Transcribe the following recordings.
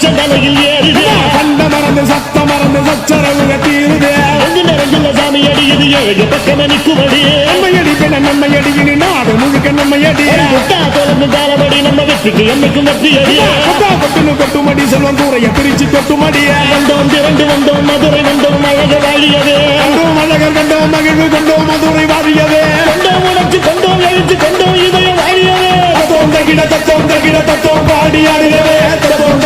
உச்சம் தலையில் ஏறுது கண்ட மறந்து சத்த மறந்து சச்சரவுக தீருது நிறைஞ்சுள்ள சாமி அடியுது ஏழு பக்கம் நிற்குமடி நம்மையடி பின்ன நம்மையடி இனி நாடு முழுக்க நம்மையடி தொடர்ந்து தாளபடி நம்ம வெற்றிக்கு என்னைக்கும் வெற்றி அடி கொட்டுன்னு கொட்டுமடி செல்வம் கூரைய பிரிச்சு கொட்டுமடிய வந்தோம் திரண்டு வந்தோம் மதுரை வந்தோம் அழக வாழியது கண்டோம் அழகர் கண்டோம் மகிழ்வு கொண்டோம் மதுரை வாழியது கொண்டோம் உணர்ச்சி கொண்டோம் எழுச்சி கொண்டோம் இதயம் வாழியது தத்தோம் தகிட தத்தோம் பாடி ஆடுகிறவே தத்தோம்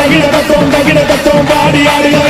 தகிட தத்தோம் பாடி ஆடுகிறவே